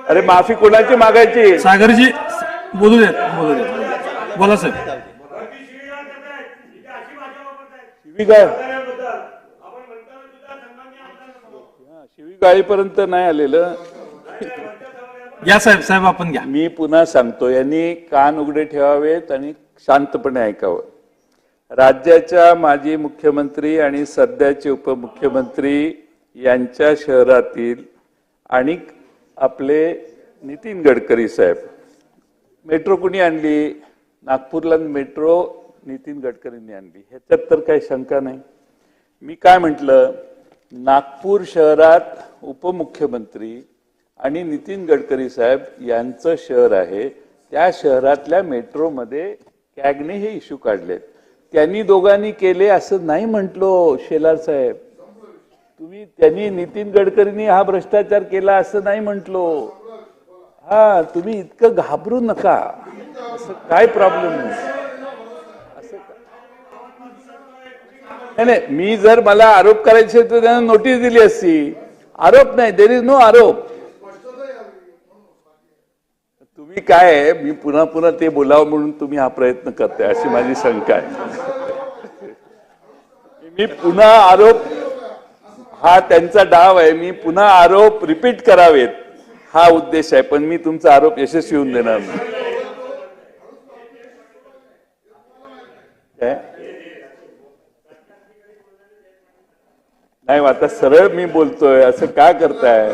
अरे माफी कोणाची मागायची? सागरजी बोलू देत बोला साहेब. शिवीगाळीपर्यंत नाही आलेलं. घ्या साहेब आपण घ्या. मी पुन्हा सांगतो, यांनी कान उघडे ठेवावेत आणि शांतपणे ऐकावं. राज्याच्या माजी मुख्यमंत्री आणि सध्याचे उपमुख्यमंत्री यांच्या शहरातील आणि आपले नितीन गडकरी साहेब, मेट्रो कुणी आणली? नागपूरला मेट्रो नितीन गडकरींनी आणली, ह्याच्यात तर काही शंका नाही. मी काय म्हटलं, नागपूर शहरात उपमुख्यमंत्री आणि नितीन गडकरी साहेब यांचं शहर आहे, त्या शहरातल्या मेट्रोमध्ये कॅगने हे इश्यू काढलेत. त्यांनी दोघांनी केले असं नाही म्हटलो शेलार साहेब. त्यांनी नितीन गडकरींनी हा भ्रष्टाचार केला असं नाही म्हटलो. हा, तुम्ही इतकं घाबरू नका. असं काय प्रॉब्लेम नाही. नाही, मी जर मला आरोप करायचे तर त्यांना नोटीस दिली असती. आरोप नाही, देर इज नो आरोप. तुम्ही काय, मी पुन्हा पुन्हा ते बोलावं म्हणून तुम्ही हा प्रयत्न करताय अशी माझी शंका आहे. मी पुन्हा आरोप, हा त्यांचा डाव आहे, मी पुन्हा आरोप रिपीट करावेत हा उद्देश आहे, पण मी तुमचा आरोप यशस्वी होऊन देणार नाही. नाही, आता सरळ मी बोलतोय, असं का करताय?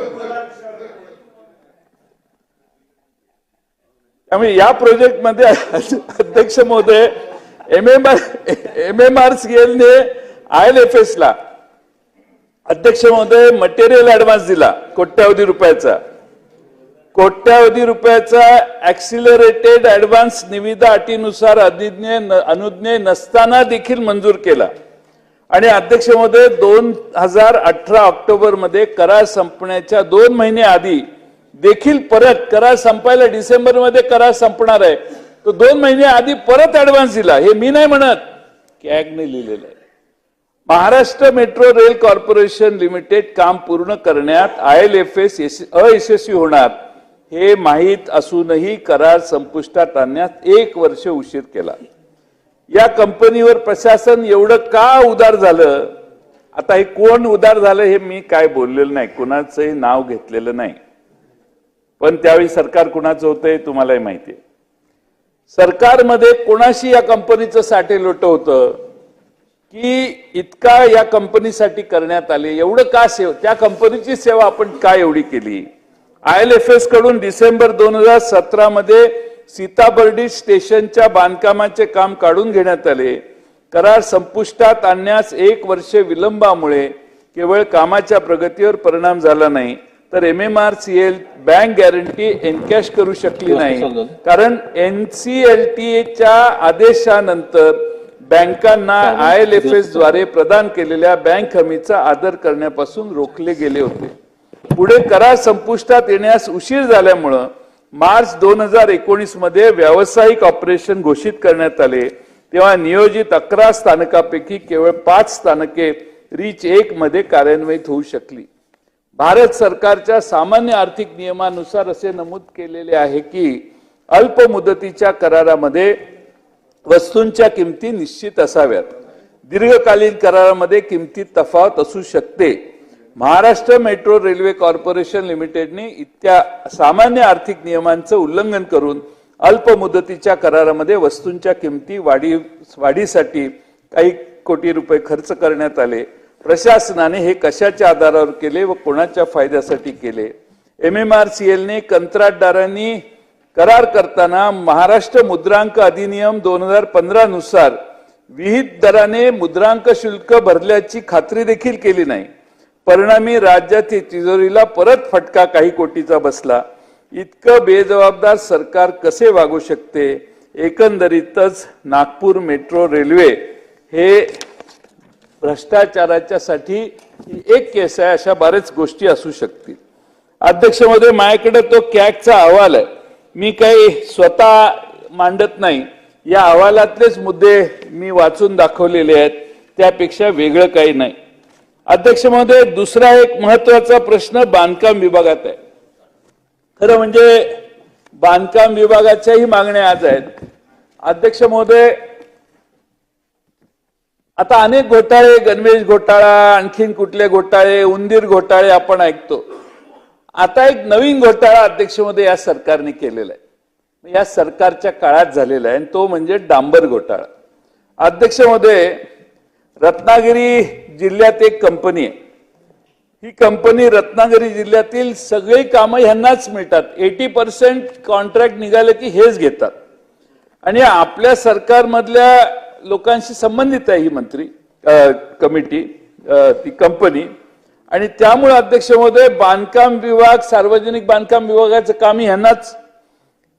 त्यामुळे या प्रोजेक्ट मध्ये अध्यक्ष महोदय MMRCL ने IL&FS ला अध्यक्ष महोदय मटेरियल ऍडव्हान्स दिला कोट्यावधी रुपयाचा ऍक्सिलरेटेड ऍडव्हान्स निविदा अटीनुसार अनुज्ञेय नसताना देखील मंजूर केला. आणि अध्यक्ष महोदय 2018 ऑक्टोबर मध्ये करार संपण्याच्या 2 महिने आधी देखील परत, करार संपायला डिसेंबर मध्ये करार संपणार आहे, तो 2 महिने आधी परत ऍडव्हान्स दिला. हे मी नाही म्हणत, कॅगने लिहिलेलं आहे. Maharashtra metro rail corporation limited काम पूर्ण करण्यात IL&FS अयशस्वी होणार हे माहीत असूनही करार संपुष्टात आणण्यात 1 वर्ष उशीर केला. या कंपनीवर प्रशासन एवढं का उदार झालं? आता हे कोण उदार झालं हे मी काय बोललेलं नाही, कुणाचंही नाव घेतलेलं नाही, पण त्यावेळी सरकार कुणाचं होतं हे तुम्हालाही माहिती आहे. सरकारमध्ये कोणाशी या कंपनीचं साठे लोट होतं की इतका या कंपनीसाठी करण्यात आले, एवढं का त्या कंपनीची सेवा आपण का एवढी केली? IL&FS कडून डिसेंबर 2017 मध्ये सीताबर्डी स्टेशनच्या बांधकामाचे काम काढून घेण्यात आले. करार संपुष्टात आणण्यास 1 वर्ष विलंबामुळे केवळ कामाच्या प्रगतीवर परिणाम झाला नाही, तर MMRCL बँक गॅरंटी एनकॅश करू शकली नाही, कारण NCLTच्या आदेशानंतर बँकांना IL&FS द्वारे प्रदान केलेल्या बँक हमीचा आदर करण्यापासून रोखले गेले होते. पुढे करार संपुष्टात येण्यास उशीर झाल्यामुळे मार्च 2019 मध्ये व्यावसायिक ऑपरेशन घोषित करण्यात आले. तेव्हा नियोजित 11 स्थानकापैकी केवळ 5 स्थानके रीच 1 मध्ये कार्यान्वित होऊ शकली. भारत सरकारच्या सामान्य आर्थिक नियमानुसार असे नमूद केलेले आहे की अल्प मुदतीच्या करारामध्ये वस्तूंच्या किमती निश्चित असाव्यात. दीर्घकालीन करारामध्ये किमतीत तफावत असू शकते. महाराष्ट्र मेट्रो रेल्वे कॉर्पोरेशन लिमिटेडने इत्या सामान्य आर्थिक नियमांचं उल्लंघन करून अल्प मुदतीच्या करारामध्ये वस्तूंच्या किमती वाढीसाठी काही कोटी रुपये खर्च करण्यात आले. प्रशासनाने हे कशाच्या आधारावर केले व कोणाच्या फायद्यासाठी केले? MMRCL ने कंत्राटदारांनी करार करताना महाराष्ट्र मुद्रांक अधिनियम 2015 नुसार विहित दराने मुद्रांक शुल्क भरल्याची खात्री देखील केली नाही. परिणामी राज्यातील तिजोरीला परत फटका काही कोटीचा बसला. इतकं बेजबाबदार सरकार कसे वागू शकते? एकंदरीतच नागपूर मेट्रो रेल्वे हे भ्रष्टाचाराच्या साठी एक केस आहे, अशा बऱ्याच गोष्टी असू शकतील. अध्यक्ष महोदय, माझ्याकडे तो कॅगचा अहवाल आहे, मी काही स्वतः मांडत नाही. या अहवालातलेच मुद्दे मी वाचून दाखवलेले आहेत, त्यापेक्षा वेगळं काही नाही. अध्यक्ष महोदय, दुसरा एक महत्वाचा प्रश्न बांधकाम विभागात आहे. खरं म्हणजे बांधकाम विभागाच्याही मागण्या आज आहेत. अध्यक्ष महोदय, आता अनेक घोटाळे, गणवेश घोटाळा, आणखीन कुठले घोटाळे, उंदीर घोटाळे आपण ऐकतो. आता एक नवीन घोटाळा अध्यक्ष महोदय या सरकारने केलेला आहे, या सरकारच्या काळात झालेला आहे, आणि तो म्हणजे डांबर घोटाळा. अध्यक्ष महोदय, रत्नागिरी जिल्ह्यात एक कंपनी आहे. ही कंपनी रत्नागिरी जिल्ह्यातील सगळी कामं ह्यांनाच मिळतात. 80% कॉन्ट्रॅक्ट निघाले की हेच घेतात, आणि आपल्या सरकारमधल्या लोकांशी संबंधित आहे ही कमिटी, ती कंपनी. आणि त्यामुळे अध्यक्ष महोदय, बांधकाम विभाग, सार्वजनिक बांधकाम विभागाचं कामही ह्यांनाच,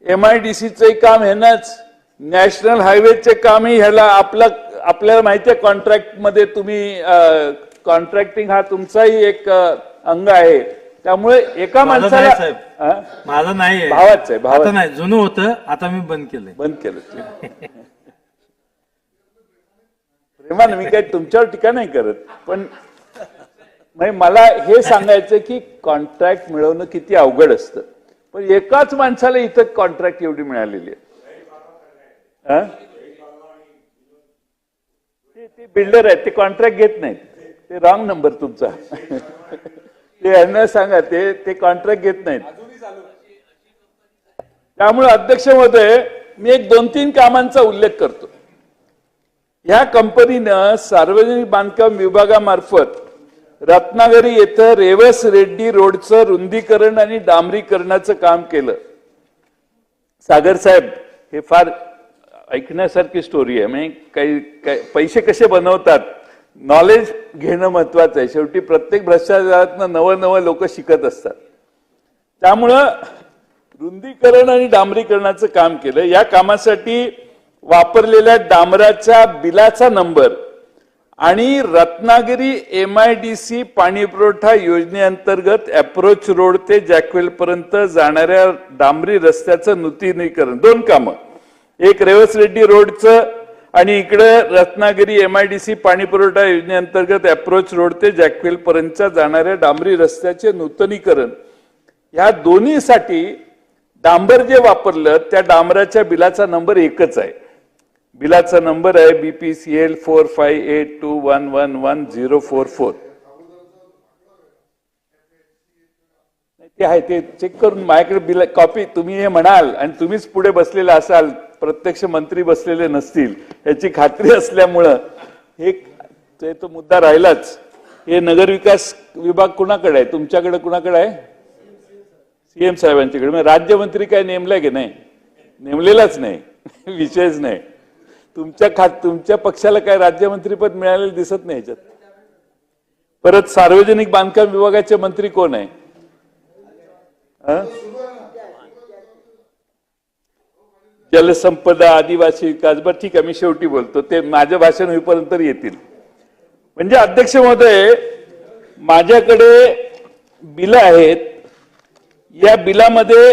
MIDCचंही काम ह्यांनाच, नॅशनल हायवेचे कामही ह्याला. आपल्याला माहिती आहे कॉन्ट्रॅक्ट मध्ये तुम्ही कॉन्ट्रॅक्टिंग हा तुमचाही एक अंग आहे. त्यामुळे एका माणसाला, माझं नाही, भावाच आहे, आता नाही, जुनं होतं, आता मी बंद केलं. प्रेमान, मी काही तुमच्यावर टीका नाही करत, पण मला हे सांगायचं की कॉन्ट्रॅक्ट मिळवणं किती अवघड असतं. पण एकाच माणसाला इथं कॉन्ट्रॅक्ट एवढी मिळालेली आहे. ते बिल्डर आहेत, ते कॉन्ट्रॅक्ट घेत नाहीत, ते रॉंग नंबर तुमचा. ते यांना सांगा, ते कॉन्ट्रॅक्ट घेत नाहीत. त्यामुळे अध्यक्ष महोदय, मी एक 2-3 कामांचा उल्लेख करतो. ह्या कंपनीनं सार्वजनिक बांधकाम विभागामार्फत रत्नागिरी येथे रेवस रेड्डी रोडचं रुंदीकरण आणि डांबरीकरणाचं काम केलं. सागर साहेब, हे फार ऐकण्यासारखी स्टोरी आहे. म्हणजे काही पैसे कसे बनवतात, नॉलेज घेणं महत्वाचं आहे. शेवटी प्रत्येक भ्रष्टाचारातनं नवं लोक शिकत असतात. त्यामुळं रुंदीकरण आणि डांबरीकरणाचं काम केलं. या कामासाठी वापरलेल्या डांबराच्या बिलाचा नंबर आणि रत्नागिरी MIDC पाणी पुरवठा योजनेअंतर्गत अप्रोच रोड ते जॅकवेल पर्यंत जाणाऱ्या डांबरी रस्त्याचं नूतनीकरण, 2 कामं. एक रेवस रेड्डी रोडचं आणि इकडे रत्नागिरी MIDC पाणी पुरवठा योजनेअंतर्गत अप्रोच रोड ते जॅकवेल पर्यंत जाणाऱ्या डांबरी रस्त्याचे नूतनीकरण. या दोन्हीसाठी डांबर जे वापरलं त्या डांबराच्या बिलाचा नंबर एकच आहे. बिलाचा नंबर आहे BPCL 4582111044. ते आहे, ते चेक करून माझ्याकडे बिल कॉपी. तुम्ही हे म्हणाल आणि तुम्हीच पुढे बसलेले असाल, प्रत्यक्ष मंत्री बसलेले नसतील याची खात्री असल्यामुळं हे तो मुद्दा राहिलाच. हे नगरविकास विभाग कुणाकडे आहे? तुमच्याकडे कुणाकडे आहे? CM साहेबांच्याकडे. मग राज्यमंत्री काय नेमलाय की नाही? नेमलेलाच नाही, विषयच नाही. तुमच्या पक्षाला काय राज्यमंत्रीपद मिळालेलं दिसत नाही याच्यात. परत सार्वजनिक बांधकाम विभागाचे मंत्री कोण आहे? जलसंपदा, आदिवासी विकास. बरं ठीक आहे, मी शेवटी बोलतो, ते माझं भाषण होईपर्यंत येतील. म्हणजे अध्यक्ष महोदय, माझ्याकडे बिल आहेत. या बिलामध्ये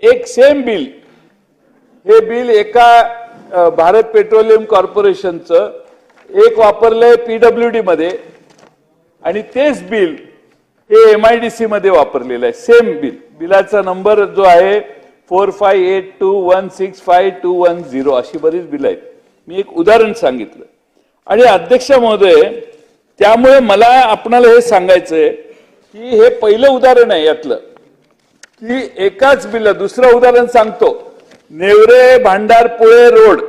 एक सेम बिल, हे बिल एका भारत पेट्रोलियम कॉर्पोरेशनचं, एक वापरलंय PWD मध्ये, आणि तेच बिल हे MIDC मध्ये वापरलेलं आहे. Same bill. बिलाचा नंबर जो आहे 4582165210, अशी बरीच बिल आहेत. मी एक उदाहरण सांगितलं. आणि अध्यक्ष महोदय, त्यामुळे मला आपणाला हे सांगायचंय की हे पहिलं उदाहरण आहे यातलं, की एकाच बिल. दुसरं उदाहरण सांगतो. नेवरे भांडारपुळे रोड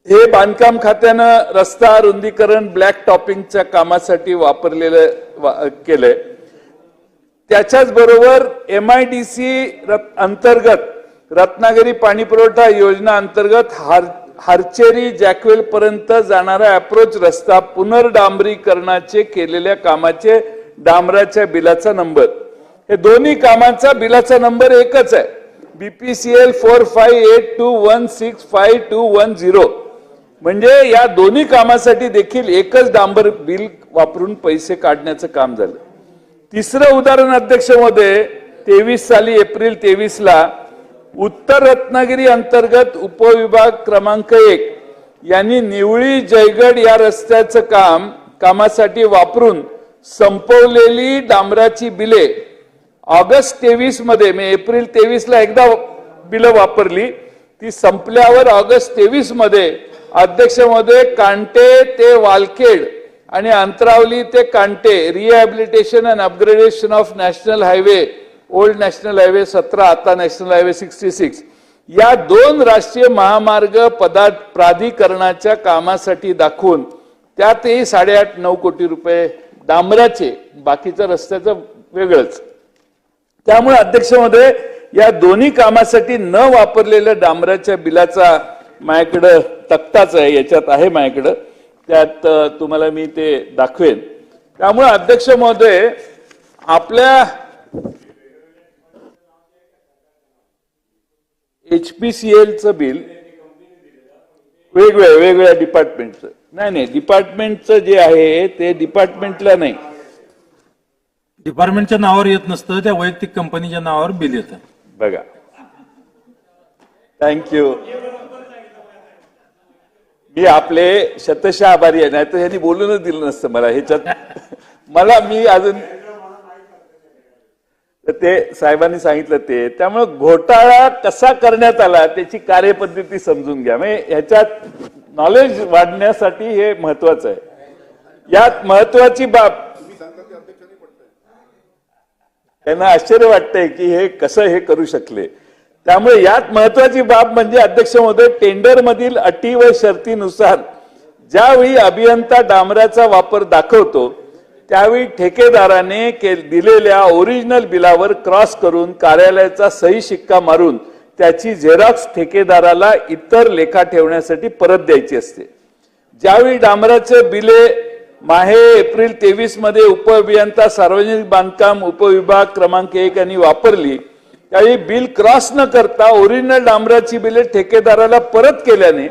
हे बांधकाम खात्यानं रस्ता रुंदीकरण ब्लॅक टॉपिंगच्या कामासाठी वापरलेलं केलंय. त्याच्याच बरोबर MIDC अंतर्गत रत्नागिरी पाणी पुरवठा योजना अंतर्गत हारचेरी जॅकवेल पर्यंत जाणारा अप्रोच रस्ता पुनर्डांबरीकरणाचे केलेल्या कामाचे डांबराच्या बिलाचा नंबर, हे दोन्ही कामाचा बिलाचा नंबर एकच आहे. BPCL 4582165210. म्हणजे या दोन्ही कामासाठी देखील एकच डांबर बिल वापरून पैसे काढण्याचं काम झालं. तिसरं उदाहरण अध्यक्ष महोदय, 23 साली एप्रिल 23ला उत्तर रत्नागिरी अंतर्गत उपविभाग क्रमांक 1 यांनी निवळी जयगड या रस्त्याचं कामासाठी वापरून संपवलेली डांबराची बिले ऑगस्ट 23 मध्ये मी एप्रिल 23ला एकदा बिलं वापरली, ती संपल्यावर ऑगस्ट 23 मध्ये अध्यक्ष महोदय कांटे ते वालखेड आणि अंतरावली ते कांटे rehabilitation and upgradation of national highway, old national highway 17 आता नॅशनल हायवे 66, या 2 राष्ट्रीय महामार्ग प्राधिकरणाच्या कामासाठी दाखवून त्यातही 8.5-9 कोटी रुपये डांबराचे, बाकीचं रस्त्याचं वेगळंच. त्यामुळे अध्यक्ष महोदय या दोन्ही कामासाठी न वापरलेल्या डांबराच्या बिलाचा माझ्याकडं तक्ताच आहे, याच्यात आहे माझ्याकडं, त्यात तुम्हाला मी ते दाखवेन. त्यामुळे अध्यक्ष महोदय आपल्या HPCLचं बिल वेगवेगळ्या डिपार्टमेंटचं नाही, डिपार्टमेंटचं जे आहे ते डिपार्टमेंटला नाही, डिपार्टमेंटच्या नावावर येत नसतं, त्या वैयक्तिक कंपनीच्या नावावर बिल येतं. बघा. थँक्यू. मी आपले शतशः आभारी आहे, नाहीतर ह्यांनी बोलूनच दिलं नसतं मला ह्याच्यात. मला मी अजून ते साहेबांनी सांगितलं ते. त्यामुळे घोटाळा कसा करण्यात आला त्याची कार्यपद्धती समजून घ्या. म्हणजे ह्याच्यात नॉलेज वाढण्यासाठी हे महत्वाचं आहे. यात महत्वाची बाब, त्यांना आश्चर्य वाटतंय की हे कसं हे करू शकले. त्यामुळे यात महत्वाची बाब म्हणजे अध्यक्ष महोदय, टेंडर मधील अटी व शर्तीनुसार ज्यावेळी अभियंता डांबराचा वापर दाखवतो त्यावेळी ठेकेदाराने दिलेल्या ओरिजिनल बिलावर क्रॉस करून कार्यालयाचा सही शिक्का मारून त्याची झेरॉक्स ठेकेदाराला इतर लेखा ठेवण्यासाठी परत द्यायची असते. ज्यावेळी डांबराचे बिले माहे एप्रिल 23 मध्ये उपअभियंता सार्वजनिक बांधकाम उपविभाग क्रमांक 1 यांनी वापरली, त्यावेळी बिल क्रॉस न करता ओरिजिनल डांबराची बिले ठेकेदाराला परत केल्याने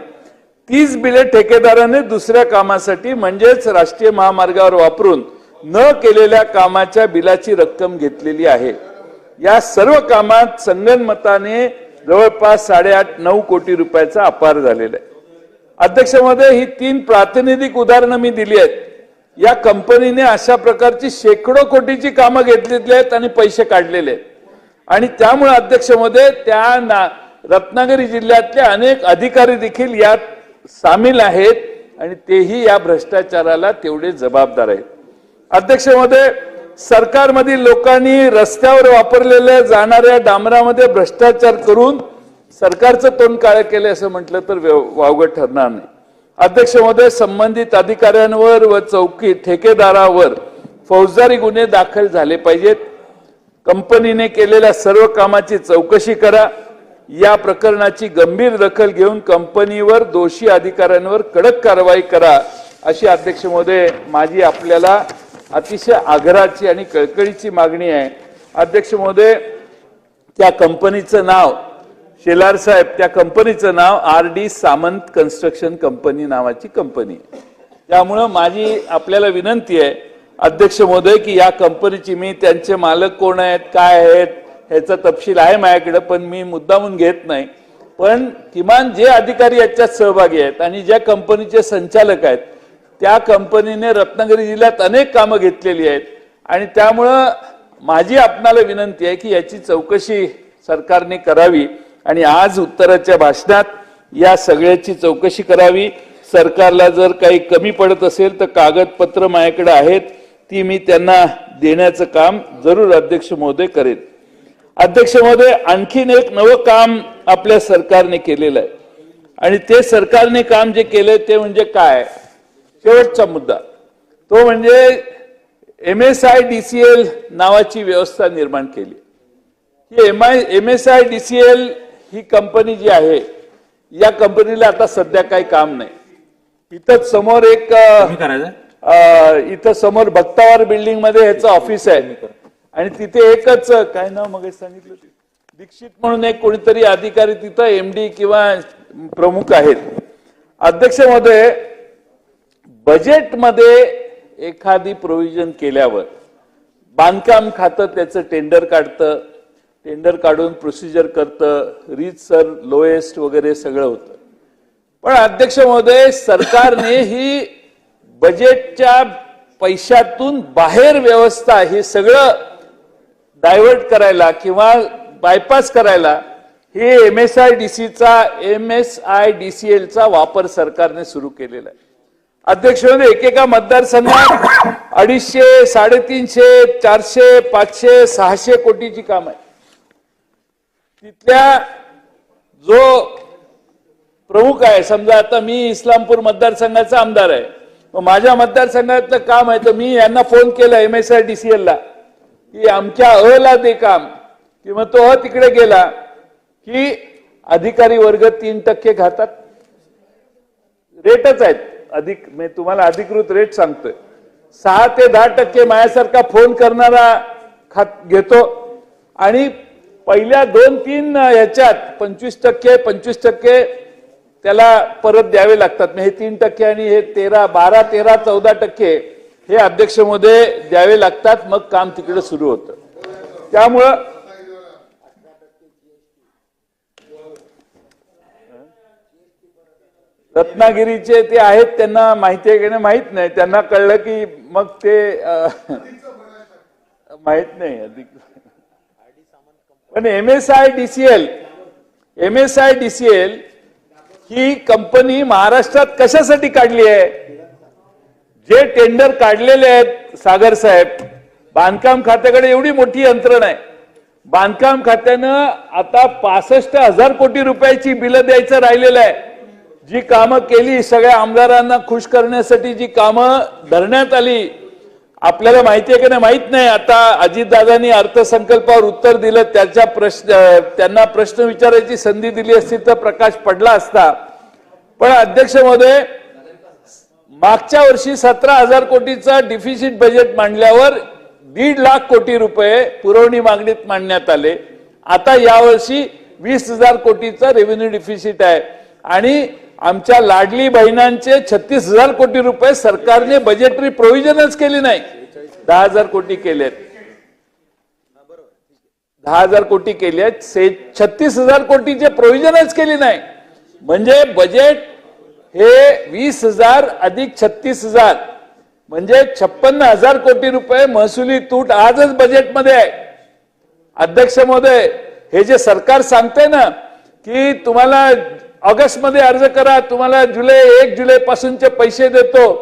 तीच बिले ठेकेदाराने दुसऱ्या कामासाठी म्हणजेच राष्ट्रीय महामार्गावर वापरून न केलेल्या कामाच्या बिलाची रक्कम घेतलेली आहे. या सर्व कामात संगनमताने जवळपास 8.5-9 कोटी रुपयाचा अपार झालेला आहे. अध्यक्ष महोदय, ही 3 प्रातिनिधिक उदाहरणं मी दिली आहेत. या कंपनीने अशा प्रकारची शेकडो कोटीची कामं घेतलेली आहेत आणि पैसे काढलेले आहेत. आणि त्यामुळे अध्यक्ष महोदय त्या रत्नागिरी जिल्ह्यातले अनेक अधिकारी देखील यात सामील आहेत आणि तेही या भ्रष्टाचाराला तेवढे जबाबदार आहेत. अध्यक्ष महोदय, सरकारमधील लोकांनी रस्त्यावर वापरलेल्या जाणाऱ्या डांबरामध्ये भ्रष्टाचार करून सरकारचं तोंड काळं केलं असं म्हटलं तर वावगं ठरणार नाही. अध्यक्ष महोदय, संबंधित अधिकाऱ्यांवर व चौकी ठेकेदारावर फौजदारी गुन्हे दाखल झाले पाहिजेत. कंपनीने केलेल्या सर्व कामाची चौकशी करा. या प्रकरणाची गंभीर दखल घेऊन कंपनीवर दोषी अधिकाऱ्यांवर कडक कारवाई करा, अशी अध्यक्ष महोदय माझी आपल्याला अतिशय आग्रहाची आणि कळकळीची मागणी आहे. अध्यक्ष महोदय, त्या कंपनीचं नाव शेलार साहेब, त्या कंपनीचं नाव RD सामंत कन्स्ट्रक्शन कंपनी नावाची कंपनी आहे. त्यामुळं माझी आपल्याला विनंती आहे अध्यक्ष महोदय की या कंपनीची, मी त्यांचे मालक कोण आहेत काय आहेत ह्याचा तपशील आहे माझ्याकडे, पण मी मुद्दामून घेत नाही, पण किमान जे अधिकारी याच्यात सहभागी आहेत आणि ज्या कंपनीचे संचालक आहेत त्या कंपनीने रत्नागिरी जिल्ह्यात अनेक कामं घेतलेली आहेत आणि त्यामुळं माझी आपणाला विनंती आहे की याची चौकशी सरकारने करावी आणि आज उत्तराच्या भाषणात या सगळ्याची चौकशी करावी. सरकारला जर काही कमी पडत असेल तर कागदपत्र माझ्याकडे आहेत, ती मी त्यांना देण्याचं काम जरूर अध्यक्ष महोदय करेन. अध्यक्ष महोदय, आणखीन एक नवं काम आपल्या सरकारने केलेलं आहे आणि ते सरकारने काम जे केलंय ते म्हणजे काय, शेवटचा मुद्दा तो म्हणजे MSIDCL नावाची व्यवस्था निर्माण केली. ही MSIDCL ही कंपनी जी आहे या कंपनीला आता सध्या काही काम नाही. इथं समोर एक इथं समोर भक्तावार बिल्डिंग मध्ये ह्याचं ऑफिस आहे आणि तिथे एकच काय नाव मग सांगितलं दीक्षित म्हणून एक कोणीतरी अधिकारी तिथं MD किंवा प्रमुख आहेत. अध्यक्ष महोदय, बजेटमध्ये एखादी प्रोव्हिजन केल्यावर बांधकाम खातं त्याचं टेंडर काढतं, टेंडर काढून प्रोसिजर करतं, रीतसर लोएस्ट वगैरे सगळं होतं. पण अध्यक्ष महोदय, सरकारने ही बजेटच्या पैशातून बाहेर व्यवस्था हे सगळं डायव्हर्ट करायला किंवा बायपास करायला हे MSIDCLचा वापर सरकारने सुरू केलेला आहे. अध्यक्ष महोदय, एकेका मतदारसंघात 250, 350, 400, 500, 600 कोटीची काम आहे. तिथल्या जो प्रमुख आहे, समजा आता मी इस्लामपूर मतदारसंघाचा आमदार आहे, मग माझ्या मतदारसंघातलं काम आहे तर मी यांना फोन केला MSIDCLला की आमच्या ला दे काम, किंवा तो तिकडे गेला की अधिकारी वर्ग 3% खातात. रेटच आहेत, मी तुम्हाला अधिकृत रेट सांगतोय. 6 ते 10% माझ्यासारखा फोन करणारा घेतो आणि पहिल्या 2-3 ह्याच्यात 25% त्याला परत द्यावे लागतात. हे 3% आणि हे 12, 13, 14% हे अध्यक्ष महोदय द्यावे लागतात. मग काम तिकडे सुरू होतं. त्यामुळं रत्नागिरीचे ते आहेत, त्यांना माहिती आहे की नाही माहित नाही. त्यांना कळलं की मग ते माहित नाही अधिक. पण MSIDCL ही कंपनी महाराष्ट्रात कशासाठी काढली आहे? जे टेंडर काढलेले आहेत सागर साहेब, बांधकाम खात्याकडे एवढी मोठी यंत्रणा आहे. बांधकाम खात्यानं आता 65,000 कोटी रुपयाची बिलं द्यायचं राहिलेलं आहे. जी कामं केली, सगळ्या आमदारांना खुश करण्यासाठी जी कामं धरण्यात आली, आपल्याला माहिती आहे की नाही माहित नाही. आता अजितदादांनी अर्थसंकल्पावर उत्तर दिलं, त्यांना प्रश्न विचारायची संधी दिली असती तर प्रकाश पडला असता. पण अध्यक्ष महोदय, मागच्या वर्षी 17,000 कोटीचा डिफिसिट बजेट मांडल्यावर 1.5 लाख कोटी रुपये पुरवणी मागणीत मांडण्यात आले. आता यावर्षी 20,000 कोटीचा रेव्हेन्यू डिफिसिट आहे आणि आमच्या लाडली बहिणांचे 36,000 कोटी रुपये सरकारने बजेटरी प्रोव्हिजनच केली नाही. 10,000 कोटी केलेत, 10,000 कोटी केले आहेत, 36,000 कोटीचे प्रोव्हिजनच केली नाही. म्हणजे बजेट हे 20,000 अधिक 36,000 म्हणजे 56,000 कोटी रुपये महसुली तूट आजच बजेटमध्ये आहे. अध्यक्ष महोदय, हे जे सरकार सांगते ना की तुम्हाला ऑगस्ट मध्ये अर्ज करा, तुम्हाला 1 जुलै पासूनचे पैसे देतो,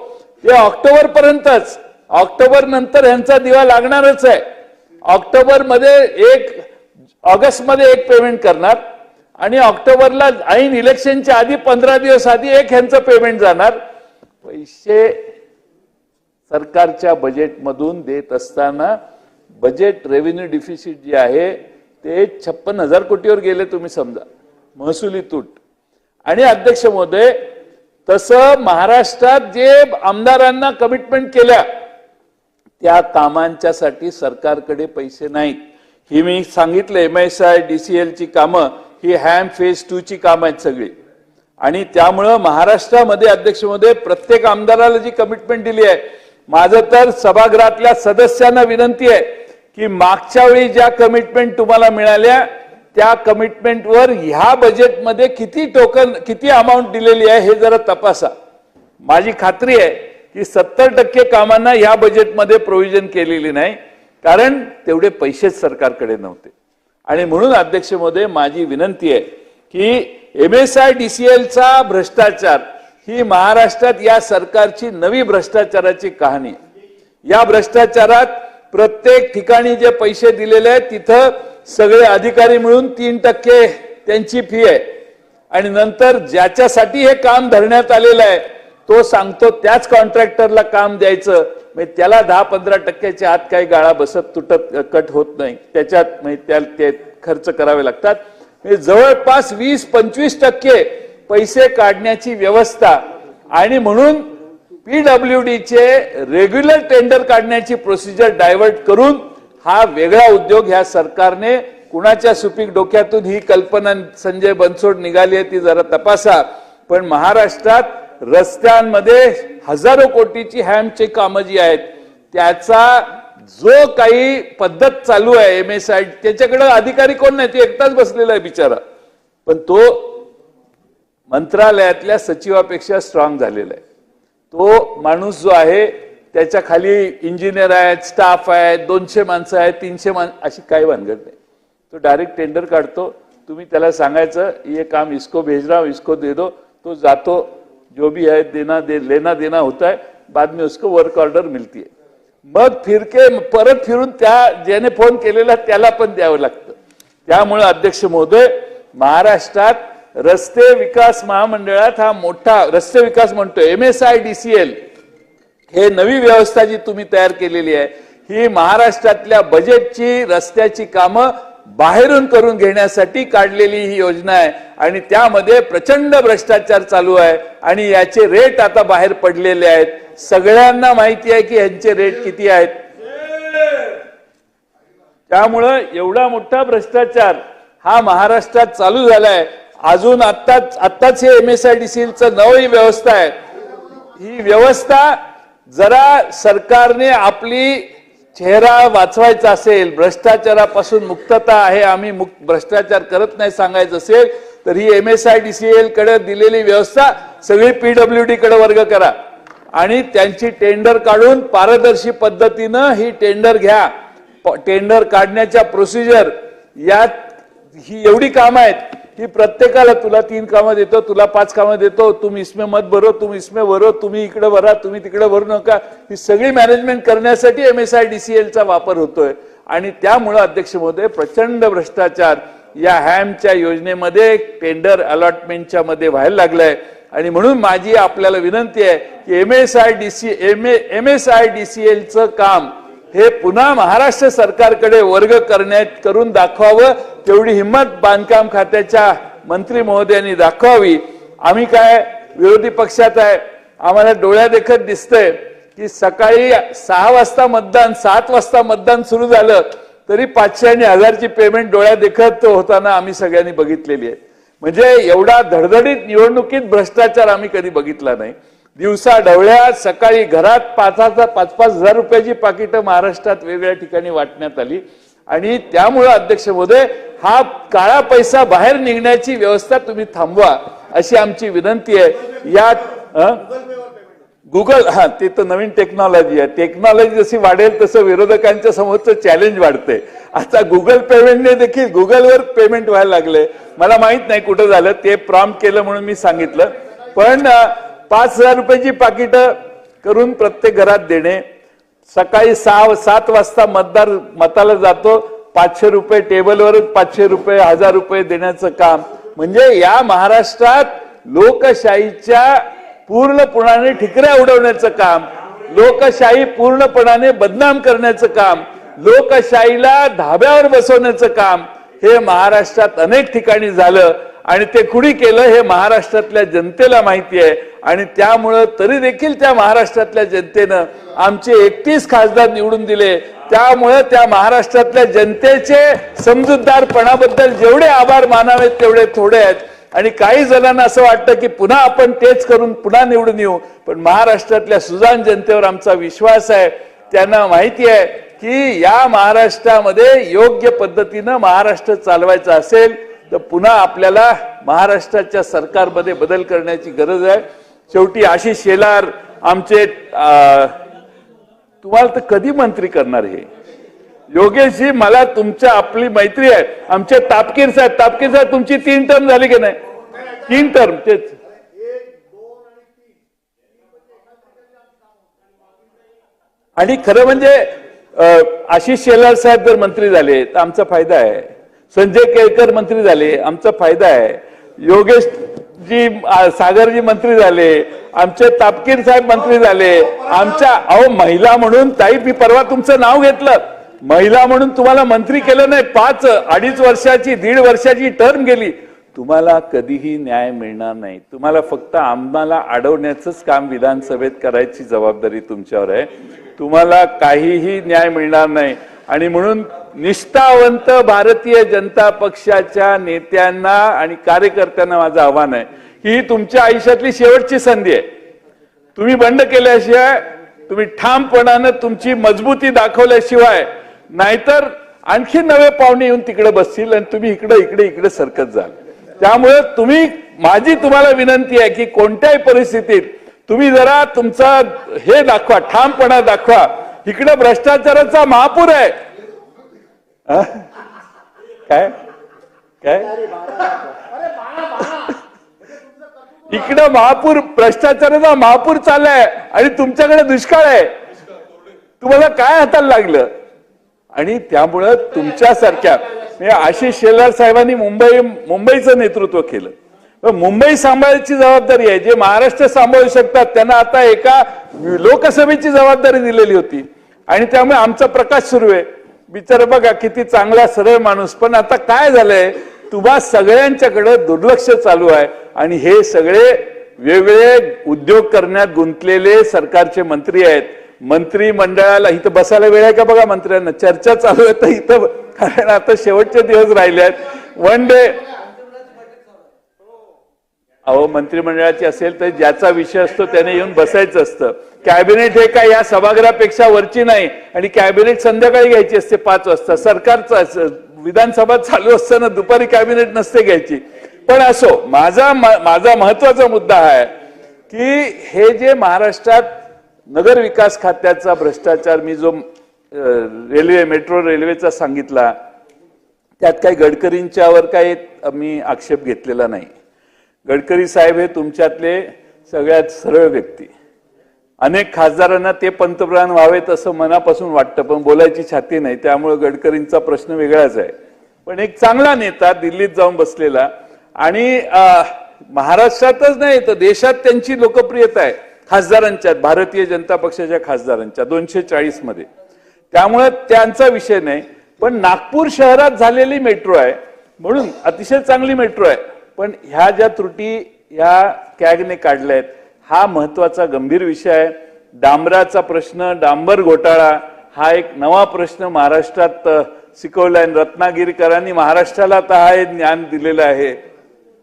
ते ऑक्टोबर पर्यंतच. ऑक्टोबर नंतर ह्यांचा दिवा लागणारच आहे. ऑक्टोबर मध्ये ऑगस्ट मध्ये एक पेमेंट करणार आणि ऑक्टोबरला ऐन इलेक्शनच्या आधी 15 दिवस आधी ह्यांचं पेमेंट जाणार. पैसे सरकारच्या बजेटमधून देत असताना बजेट रेव्हेन्यू डिफिसिट जे आहे ते 56,000 कोटीवर गेले, तुम्ही समजा, महसुली तूट. आणि अध्यक्ष महोदय, तसं महाराष्ट्रात जे आमदारांना कमिटमेंट केल्या त्या कामांच्यासाठी सरकारकडे पैसे नाहीत. ही मी सांगितलं, MSIDCLची कामं ही हॅम फेज 2 ची कामं आहेत सगळी. आणि त्यामुळं महाराष्ट्रामध्ये अध्यक्ष महोदय प्रत्येक आमदाराला जी कमिटमेंट दिली आहे, माझं तर सभागृहातल्या सदस्यांना विनंती आहे की मागच्या वेळी ज्या कमिटमेंट तुम्हाला मिळाल्या त्या कमिटमेंटवर ह्या बजेटमध्ये किती अमाऊंट दिलेली आहे हे जरा तपासा. माझी खात्री आहे की 70% कामांना ह्या बजेटमध्ये प्रोव्हिजन केलेली नाही, कारण तेवढे पैसेच सरकारकडे नव्हते. आणि म्हणून अध्यक्ष महोदय, माझी विनंती आहे की MSIDCLचा भ्रष्टाचार ही महाराष्ट्रात या सरकारची नवी भ्रष्टाचाराची कहाणी. या भ्रष्टाचारात प्रत्येक ठिकाणी जे पैसे दिलेले आहेत तिथं सगळे अधिकारी मिळून 3% त्यांची फी आहे आणि नंतर ज्याच्यासाठी हे काम धरण्यात आलेलं आहे तो सांगतो त्याच कॉन्ट्रॅक्टरला काम द्यायचं. म्हणजे त्याला 10-15% आत काही गाळा बसत कट होत नाही, त्याच्यात ते खर्च करावे लागतात. म्हणजे जवळपास 20-25% पैसे काढण्याची व्यवस्था. आणि म्हणून PWDचे रेग्युलर टेंडर काढण्याची प्रोसिजर डायव्हर्ट करून हा वेगळा उद्योग ह्या सरकारने, कुणाच्या सुपीक डोक्यातून ही कल्पना संजय बनसोड निघाली आहे ती जरा तपासा. पण महाराष्ट्रात रस्त्यांमध्ये हजारो कोटीची हॅमची कामं जी आहेत त्याचा जो काही पद्धत चालू आहे MSI, त्याच्याकडे अधिकारी कोण नाही, ते एकटाच बसलेला आहे बिचारा. पण तो मंत्रालयातल्या सचिवापेक्षा स्ट्रॉंग झालेला आहे. तो माणूस जो आहे त्याच्या खाली इंजिनियर आहेत, स्टाफ आहे, 200 माणसं आहेत, 300 माणसं, अशी काही भानगड नाही. तो डायरेक्ट टेंडर काढतो. तुम्ही त्याला सांगायचं ये काम इसको भेज रहा हूं, इसको दे दो, तो जातो, जो भी है लेना देना होता है, बाद में उसको वर्क ऑर्डर मिलती है. मग परत फिरून त्या ज्याने फोन केलेला त्याला पण द्यावं लागतं. त्यामुळे अध्यक्ष महोदय, महाराष्ट्रात रस्ते विकास महामंडळात हा मोठा रस्ते विकास म्हणतोय, MSIDCL हे नवी व्यवस्था जी तुम्ही तयार केलेली आहे, ही महाराष्ट्रातल्या बजेटची रस्त्याची कामं बाहेरून करून घेण्यासाठी काढलेली ही योजना आहे. आणि त्यामध्ये प्रचंड भ्रष्टाचार चालू आहे आणि याचे रेट आता बाहेर पडलेले आहेत. सगळ्यांना माहिती आहे की यांचे रेट किती आहेत. त्यामुळं एवढा मोठा भ्रष्टाचार हा महाराष्ट्रात चालू झालाय. अजून आत्ताच हे MSIDCLचं नवी व्यवस्था आहे. ही व्यवस्था जरा सरकारने आपली चेहरा वाचवायचा असेल, भ्रष्टाचारापासून मुक्तता आहे, आम्ही भ्रष्टाचार करत नाही सांगायचं असेल, तर ही MSIDCL कडे दिलेली व्यवस्था सगळी PWD कडे वर्ग करा आणि त्यांची टेंडर काढून पारदर्शी पद्धतीनं ही टेंडर घ्या. टेंडर काढण्याच्या प्रोसिजर यात ही एवढी कामं आहेत की प्रत्येकाला तुला 3 कामं देतो, तुला 5 कामं देतो, तुम इसमें मत भरो, तुम इसमें भरो, तुम्ही इकडे भरा, तुम्ही तिकडे भरू नका, ही सगळी मॅनेजमेंट करण्यासाठी MSIDCLचा वापर होतोय. आणि त्यामुळे अध्यक्ष महोदय, प्रचंड भ्रष्टाचार या हॅमच्या योजनेमध्ये टेंडर अलॉटमेंटच्या मध्ये व्हायला लागलाय. आणि म्हणून माझी आपल्याला विनंती आहे की MSIDCLचं काम हे पुन्हा महाराष्ट्र सरकारकडे वर्ग करून दाखवावं. तेवढी हिंमत बांधकाम खात्याच्या मंत्री महोदयांनी दाखवावी. आम्ही काय विरोधी पक्षात आहे, आम्हाला डोळ्या देखत दिसतंय की सकाळी 6 वाजता मतदान, 7 वाजता मतदान सुरू झालं तरी 500 आणि 1000ची पेमेंट डोळ्या देखत होताना आम्ही सगळ्यांनी बघितलेली आहे. म्हणजे एवढा धडधडीत निवडणुकीत भ्रष्टाचार आम्ही कधी बघितला नाही. दिवसा ढवळ्या सकाळी घरात 5,000 हजार रुपयाची पाकिटं महाराष्ट्रात वेगवेगळ्या ठिकाणी वाटण्यात आली. आणि त्यामुळे अध्यक्ष महोदय, हा काळा पैसा बाहेर निघण्याची व्यवस्था तुम्ही थांबवा अशी आमची विनंती आहे. यात गुगल, ते तर नवीन टेक्नॉलॉजी आहे. टेक्नॉलॉजी जशी वाढेल तसं विरोधकांच्या समोरचं चॅलेंज वाढते. आता गुगल पेमेंटने देखील गुगलवर पेमेंट व्हायला लागले. मला माहित नाही कुठं झालं, ते प्रॉम्प्ट केलं म्हणून मी सांगितलं. पण 5,000 रुपयाची पाकिटं करून प्रत्येक घरात देणे, सकाळी 6-7 वाजता मतदार मताला जातो, 500 रुपये टेबलवरच 500 रुपये 1000 रुपये देण्याचं काम. म्हणजे या महाराष्ट्रात लोकशाहीच्या पूर्णपणाने ठिकऱ्या उडवण्याचं काम, लोकशाही पूर्णपणाने बदनाम करण्याचं काम, लोकशाहीला धाब्यावर बसवण्याचं काम हे महाराष्ट्रात अनेक ठिकाणी झालं. आणि ते कुणी केलं हे महाराष्ट्रातल्या जनतेला माहिती आहे. आणि त्यामुळं तरी देखील त्या महाराष्ट्रातल्या जनतेनं आमचे 31 खासदार निवडून दिले. त्यामुळं त्या महाराष्ट्रातल्या जनतेचे समजूतदारपणाबद्दल जेवढे आभार मानावेत तेवढे थोडे आहेत. आणि काही जणांना असं वाटतं की पुन्हा आपण तेच करून पुन्हा निवडून येऊ. पण महाराष्ट्रातल्या सुजाण जनतेवर आमचा विश्वास आहे. त्यांना माहिती आहे की या महाराष्ट्रामध्ये योग्य पद्धतीनं महाराष्ट्र चालवायचा असेल तर पुन्हा आपल्याला महाराष्ट्राच्या सरकारमध्ये बदल करण्याची गरज आहे. शेवटी आशिष शेलार आमचे, तुम्हाला तर कधी मंत्री करणार हे? योगेशजी, मला तुमच्या आपली मैत्री आहे. आमचे तापकीर साहेब तुमची 3 टर्म झाली की नाही? 3 टर्म तेच. आणि खरं म्हणजे आशिष शेलार साहेब जर मंत्री झाले तर आमचा फायदा आहे. संजय केळकर मंत्री झाले, आमचा फायदा आहे. योगेशजी सागरजी मंत्री झाले, आमचे तापकीर साहेब मंत्री झाले. आमच्या महिला म्हणून, ताई मी परवा तुमचं नाव घेतलं, महिला म्हणून तुम्हाला मंत्री केलं नाही. 2.5 वर्षाची 1.5 वर्षाची टर्म गेली. तुम्हाला कधीही न्याय मिळणार नाही. तुम्हाला फक्त आम्हाला अडवण्याचंच काम विधानसभेत करायची जबाबदारी तुमच्यावर आहे. तुम्हाला काहीही न्याय मिळणार नाही. आणि म्हणून निष्ठावंत भारतीय जनता पक्षाच्या नेत्यांना आणि कार्यकर्त्यांना माझं आव्हान आहे की ही तुमच्या आयुष्यातली शेवटची संधी आहे. तुम्ही बंड केल्याशिवाय, तुम्ही ठामपणानं तुमची मजबूती दाखवल्याशिवाय, नाहीतर आणखी नवे पाहुणे येऊन तिकडे बसतील आणि तुम्ही इकडे सरकत जाल. त्यामुळे माझी तुम्हाला विनंती आहे की कोणत्याही परिस्थितीत तुम्ही जरा तुमचा हे दाखवा, ठामपणा दाखवा. इकडे भ्रष्टाचाराचा महापूर आहे. हा? काय काय इकडं महापूर, भ्रष्टाचाराचा महापूर चाललाय आणि तुमच्याकडे दुष्काळ आहे. तुम्हाला काय हाताला लागलं? आणि त्यामुळं तुमच्यासारख्या आशिष शेलार साहेबांनी मुंबईचं नेतृत्व केलं. मुंबई सांभाळायची जबाबदारी आहे. जे महाराष्ट्र सांभाळू शकतात त्यांना आता एका लोकसभेची जबाबदारी दिलेली होती आणि त्यामुळे आमचा प्रकाश सुरू आहे. बिचारा बघा किती चांगला सरळ माणूस, पण आता काय झालंय, तुम्हा सगळ्यांच्याकडे दुर्लक्ष चालू आहे आणि हे सगळे वेगवेगळे उद्योग करण्यात गुंतलेले सरकारचे मंत्री आहेत. मंत्रिमंडळाला इथं बसायला वेळ आहे का बघा मंत्र्यांना? चर्चा चालू आहे तर इथं, कारण आता शेवटचे दिवस राहिले आहेत. वन डे अहो मंत्रिमंडळाची असेल तर ज्याचा विषय असतो त्याने येऊन बसायचं असतं. कॅबिनेट हे काय या सभागृहापेक्षा वरची नाही आणि कॅबिनेट संध्याकाळी घ्यायची असते 5 वाजता. सरकारचं विधानसभा चालू असताना दुपारी कॅबिनेट नसते घ्यायची. पण असो, माझा महत्वाचा मुद्दा आहे की हे जे महाराष्ट्रात नगर विकास खात्याचा भ्रष्टाचार, मी जो रेल्वे मेट्रो रेल्वेचा सांगितला, त्यात काही गडकरींच्यावर काही मी आक्षेप घेतलेला नाही. गडकरी साहेब हे तुमच्यातले सगळ्यात सरळ व्यक्ती. अनेक खासदारांना ते पंतप्रधान व्हावेत असं मनापासून वाटतं, पण बोलायची छाती नाही. त्यामुळे गडकरींचा प्रश्न वेगळाच आहे. पण एक चांगला नेता, दिल्लीत जाऊन बसलेला, आणि महाराष्ट्रातच नाही तर देशात त्यांची लोकप्रियता आहे खासदारांच्यात, भारतीय जनता पक्षाच्या खासदारांच्या 240 मध्ये. त्यामुळे त्यांचा विषय नाही. पण नागपूर शहरात झालेली मेट्रो आहे म्हणून अतिशय चांगली मेट्रो आहे, पण ह्या ज्या त्रुटी ह्या कॅगने काढल्यात, हा महत्वाचा गंभीर विषय आहे. डांबराचा प्रश्न, डांबर घोटाळा हा एक नवा प्रश्न महाराष्ट्रात शिकवलाय. रत्नागिरीकरांनी महाराष्ट्राला आता हा ज्ञान दिलेलं आहे.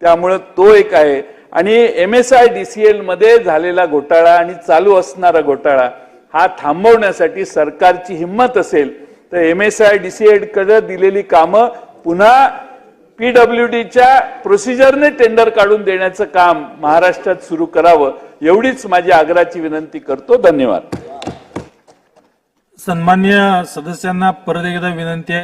त्यामुळे तो एक आहे. आणि MSIDCL मध्ये झालेला घोटाळा आणि चालू असणारा घोटाळा हा थांबवण्यासाठी सरकारची हिंमत असेल तर MSIDCL कडे दिलेली कामं पुन्हा PWDच्या प्रोसिजरने टेंडर काढून देण्याचं काम महाराष्ट्रात सुरू करावं, एवढीच माझी आग्रहाची विनंती करतो. धन्यवाद. सन्मान्य सदस्यांना परत एकदा विनंती आहे.